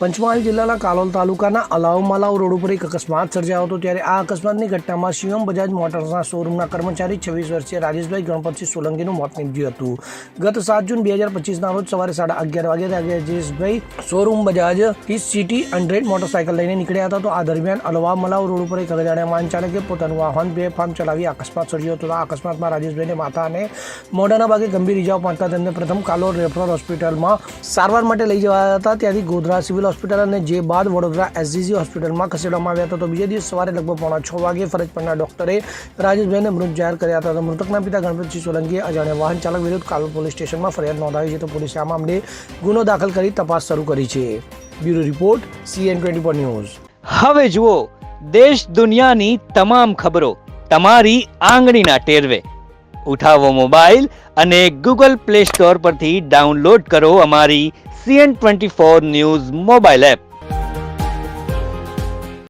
પંચમહાલ જિલ્લાના કાલોલ તાલુકાના allow road ઉપર એક અકસ્માત સર્જાયો હતો। ત્યારે આ અકસ્માતની ઘટનામાં શિવમ બજાજ મોટર્સના શોરૂમના કર્મચારી 26 વર્ષીય રાજેશભાઈ ગણપતસિંહ સોલંકીનું મોત નીપજ્યું હતું। ગત 7 જૂન 2025ના રોજ સવારે 11:30 વાગે રાજેશભાઈ શોરૂમ બજાજથી સિટી 100 મોટરસાયકલ લઈને નીકળ્યા હતા। તો આ દરમિયાન અલાવ રોડ ઉપર એક અજાણ્યા વાહન ચાલકે પોતાનું વાહન બેફામ ચલાવી અકસ્માત સર્જ્યો હતો। આ અકસ્માતમાં રાજેશભાઈને માથા અને મોઢાના ભાગે ગંભીર ઇજાઓ પહોંચતા તેમને પ્રથમ કાલોલ રેફરલ હોસ્પિટલમાં સારવાર માટે લઈ જવાયા હતા। ત્યાંથી ગોધરા સિવિલ હોસ્પિટલ અને જે બાદ વડોદરા એસજીજી હોસ્પિટલમાં ખસેડવામાં આવ્યા હતા। તો બીજા દિવસ સવારે લગભગ 5:45 વાગે ફરજ પરના ડોક્ટરે રાજેશભાઈને મૃત જાહેર કર્યા હતા। તો મૃતકના પિતા ગણપતસિંહ સોલંકીએ અજાણ્યા વાહન ચાલક વિરુદ્ધ કાલોલ પોલીસ સ્ટેશનમાં ફરિયાદ નોંધાવી છે। તો પોલીસે આ મામલે ગુનો દાખલ કરી તપાસ શરૂ કરી છે। Bureau report CN24 news. હવે જુઓ દેશ દુનિયાની તમામ ખબરો તમારી આંગળીના ટેરવે। ઉઠાવો મોબાઈલ અને ગૂગલ પ્લે સ્ટોર પરથી ડાઉનલોડ કરો અમારી CN24 ન્યૂઝ મોબાઈલ એપ।